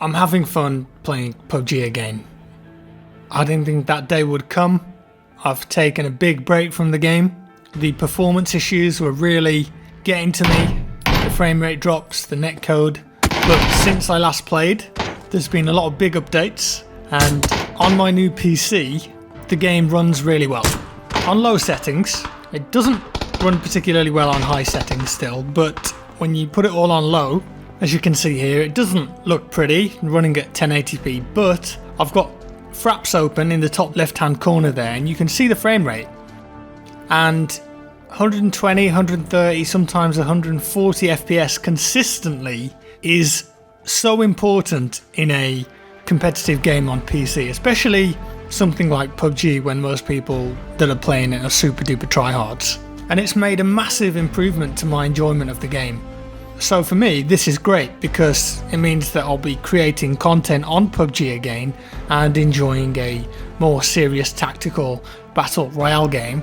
I'm having fun playing PUBG again. I didn't think that day would come. I've taken a big break from the game. The performance issues were really getting to me. The frame rate drops, the netcode. But since I last played, there's been a lot of big updates, and on my new PC, the game runs really well. On low settings, it doesn't run particularly well on high settings still, but when you put it all on low, as you can see here, it doesn't look pretty running at 1080p, but I've got fraps open in the top left hand corner there and you can see the frame rate. And 120, 130, sometimes 140 FPS consistently is so important in a competitive game on PC, especially something like PUBG when most people that are playing it are super duper tryhards. And it's made a massive improvement to my enjoyment of the game. So for me, this is great because it means that I'll be creating content on PUBG again and enjoying a more serious tactical battle royale game.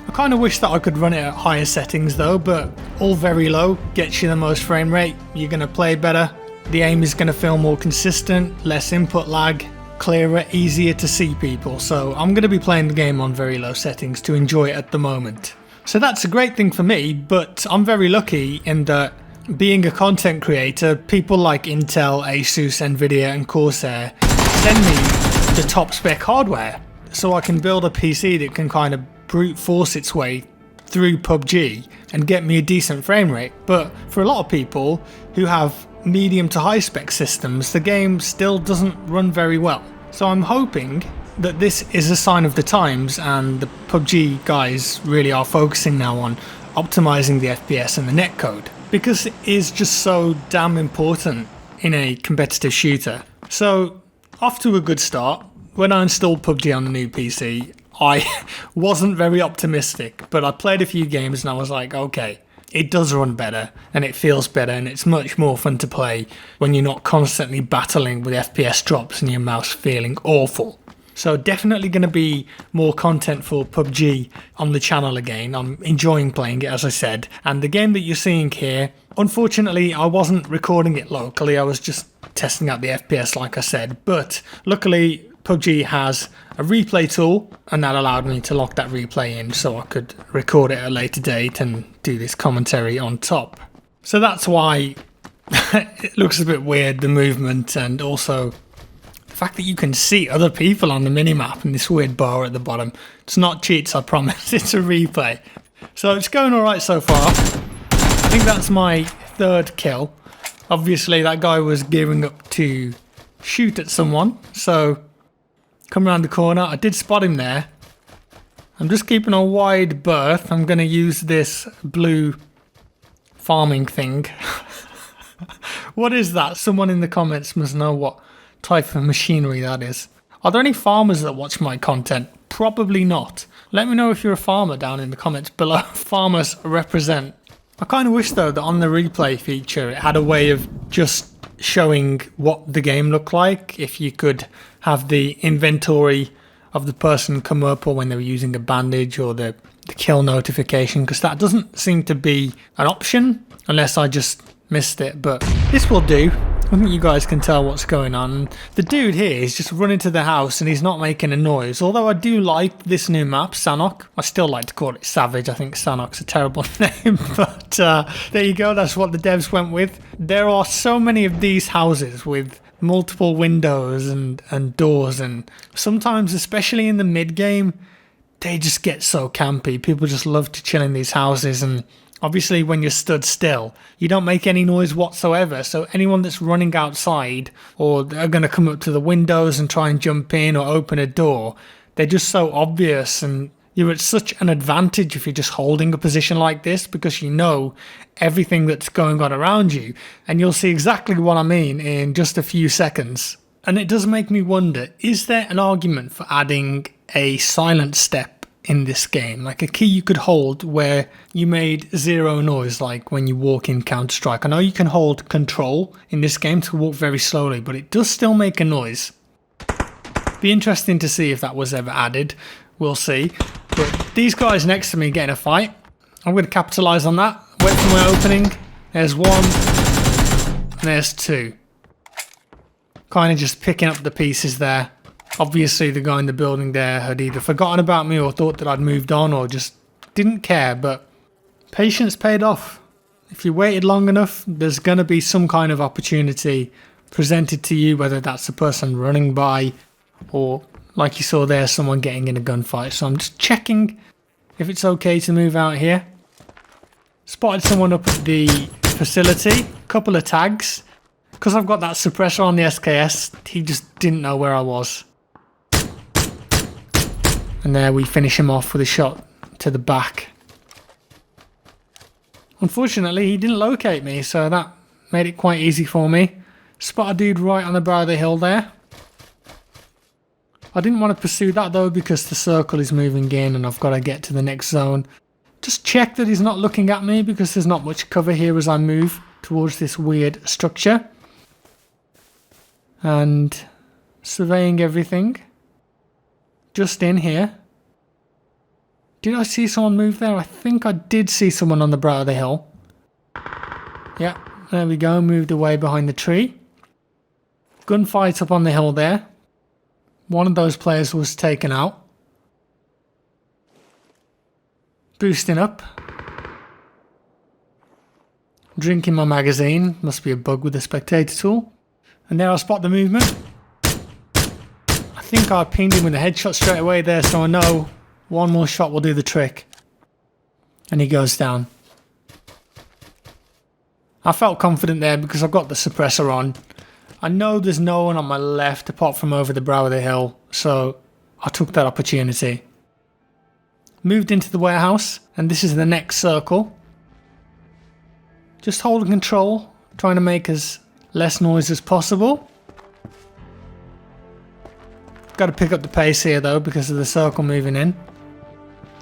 I kind of wish that I could run it at higher settings though, but all very low gets you the most frame rate, you're going to play better, the aim is going to feel more consistent, less input lag, clearer, easier to see people. So I'm going to be playing the game on very low settings to enjoy it at the moment. So that's a great thing for me, but I'm very lucky in that being a content creator, people like Intel, Asus, Nvidia and Corsair send me the top spec hardware so I can build a PC that can kind of brute force its way through PUBG and get me a decent frame rate. But for a lot of people who have medium to high spec systems, the game still doesn't run very well. So I'm hoping that this is a sign of the times and the PUBG guys really are focusing now on optimizing the FPS and the netcode, because it is just so damn important in a competitive shooter. So off to a good start. When I installed PUBG on the new PC, I wasn't very optimistic, but I played a few games and I was like, okay, it does run better and it feels better and it's much more fun to play when you're not constantly battling with FPS drops and your mouse feeling awful. So definitely going to be more content for PUBG on the channel again. I'm enjoying playing it, as I said. And the game that you're seeing here, unfortunately I wasn't recording it locally, I was just testing out the FPS like I said. But luckily PUBG has a replay tool and that allowed me to lock that replay in so I could record it at a later date and do this commentary on top. So that's why it looks a bit weird, the movement, and also the fact that you can see other people on the minimap and this weird bar at the bottom. It's not cheats, I promise, it's a replay. So it's going alright so far. I think that's my third kill. Obviously that guy was gearing up to shoot at someone, so come around the corner, I did spot him there. I'm just keeping a wide berth. I'm going to use this blue farming thing. What is that? Someone in the comments must know what type of machinery that is. Are there any farmers that watch my content? Probably not. Let me know if you're a farmer down in the comments below. Farmers represent. I kind of wish though that on the replay feature it had a way of just showing what the game looked like. If you could have the inventory of the person come up, or when they were using a bandage, or the kill notification, because that doesn't seem to be an option unless I just missed it, but this will do. I think you guys can tell what's going on. The dude here is just running to the house and he's not making a noise. Although I do like this new map, Sanhok. I still like to call it Savage. I think Sanhok's a terrible name. But there you go. That's what the devs went with. There are so many of these houses with multiple windows and doors. And sometimes, especially in the mid-game, they just get so campy. People just love to chill in these houses, and obviously when you're stood still, you don't make any noise whatsoever, so anyone that's running outside or they're going to come up to the windows and try and jump in or open a door, they're just so obvious, and you're at such an advantage if you're just holding a position like this because you know everything that's going on around you, and you'll see exactly what I mean in just a few seconds. And it does make me wonder, is there an argument for adding a silent step in this game, like a key you could hold where you made zero noise, like when you walk in Counter-Strike? I know you can hold control in this game to walk very slowly, but it does still make a noise. Be interesting to see if that was ever added. We'll see. But these guys next to me getting a fight. I'm going to capitalise on that. Wait for my opening. There's one. And there's two. kind of just picking up the pieces there. Obviously the guy in the building there had either forgotten about me or thought that I'd moved on or just didn't care, but patience paid off. If you waited long enough, there's going to be some kind of opportunity presented to you, whether that's a person running by or, like you saw there, someone getting in a gunfight. So I'm just checking if it's okay to move out here. Spotted someone up at the facility, couple of tags. Because I've got that suppressor on the SKS, he just didn't know where I was. And there we finish him off with a shot to the back. Unfortunately, he didn't locate me, so that made it quite easy for me. Spot a dude right on the brow of the hill there. I didn't want to pursue that though because the circle is moving in and I've got to get to the next zone. Just check that he's not looking at me because there's not much cover here as I move towards this weird structure. And surveying everything. Just in here. Did I see someone move there? I think I did see someone on the brow of the hill. Yeah, there we go. Moved away behind the tree. Gunfight up on the hill there. One of those players was taken out. Boosting up. Drinking my magazine. Must be a bug with the spectator tool. And there I spot the movement. I think I pinged him with a headshot straight away there, so I know one more shot will do the trick. And he goes down. I felt confident there because I've got the suppressor on. I know there's no one on my left apart from over the brow of the hill, so I took that opportunity. Moved into the warehouse, and this is the next circle. Just holding control, trying to make as less noise as possible. Got to pick up the pace here though because of the circle moving in.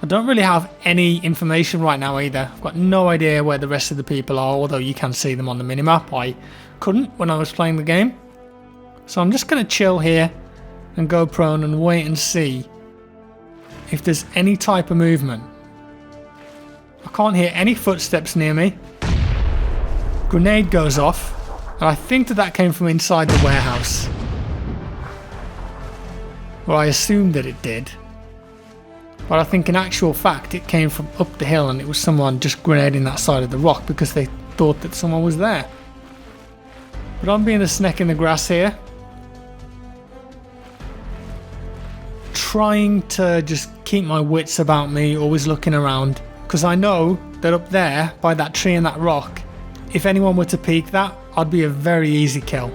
I don't really have any information right now either. I've got no idea where the rest of the people are, although you can see them on the minimap. I couldn't when I was playing the game. So I'm just going to chill here and go prone and wait and see if there's any type of movement. I can't hear any footsteps near me. Grenade goes off, and I think that came from inside the warehouse. Well, I assumed that it did. But I think in actual fact it came from up the hill and it was someone just grenading that side of the rock because they thought that someone was there. But I'm being a snake in the grass here. Trying to just keep my wits about me, always looking around. Because I know that up there, by that tree and that rock, if anyone were to peek that, I'd be a very easy kill.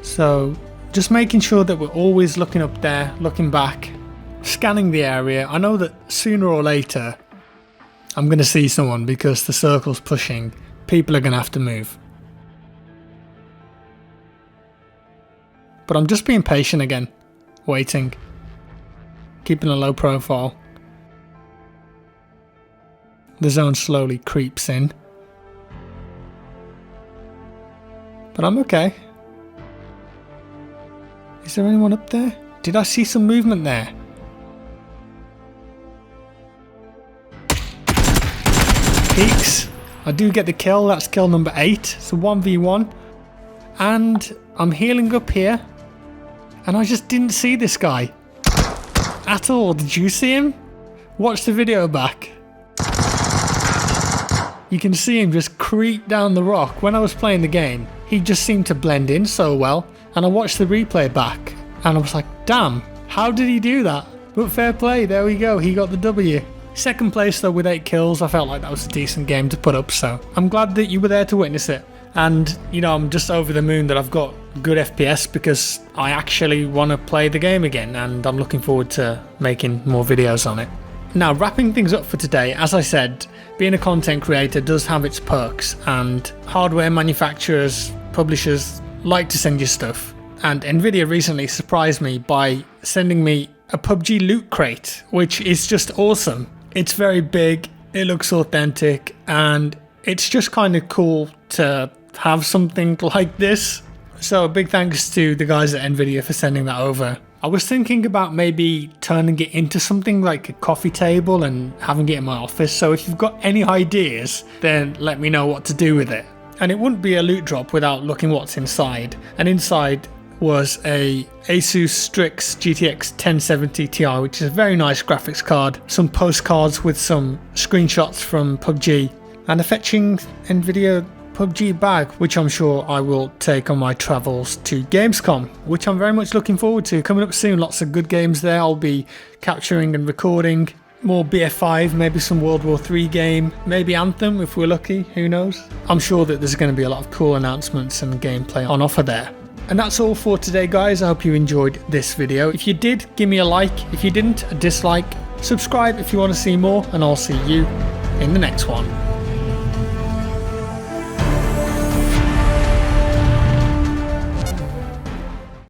So just making sure that we're always looking up there, looking back. Scanning the area. I know that sooner or later I'm going to see someone because the circle's pushing. People are going to have to move. But I'm just being patient again. Waiting. Keeping a low profile. The zone slowly creeps in. But I'm okay. Is there anyone up there? Did I see some movement there? Peaks. I do get the kill. That's kill number 8. It's a 1v1. And I'm healing up here. And I just didn't see this guy at all. Did you see him? Watch the video back. You can see him just creep down the rock. When I was playing the game, he just seemed to blend in so well. And I watched the replay back. And I was like, damn, how did he do that? But fair play, there we go. He got the W. Second place though with 8 kills. I felt like that was a decent game to put up, so I'm glad that you were there to witness it. And you know, I'm just over the moon that I've got good FPS because I actually want to play the game again, and I'm looking forward to making more videos on it. Now, wrapping things up for today, as I said, being a content creator does have its perks, and hardware manufacturers, publishers like to send you stuff. And Nvidia recently surprised me by sending me a PUBG loot crate, which is just awesome. It's very big, it looks authentic, and it's just kind of cool to have something like this. So a big thanks to the guys at Nvidia for sending that over. I was thinking about maybe turning it into something like a coffee table and having it in my office, so if you've got any ideas, then let me know what to do with it. And it wouldn't be a loot drop without looking what's inside. And inside was a Asus Strix GTX 1070 Ti, which is a very nice graphics card, some postcards with some screenshots from PUBG, and a fetching Nvidia PUBG bag, which I'm sure I will take on my travels to Gamescom, which I'm very much looking forward to. Coming up soon, lots of good games there. I'll be capturing and recording more BF5, maybe some World War III game, maybe Anthem if we're lucky, who knows. I'm sure that there's going to be a lot of cool announcements and gameplay on offer there. And that's all for today, guys. I hope you enjoyed this video. If you did, give me a like. If you didn't, a dislike. Subscribe if you want to see more, and I'll see you in the next one.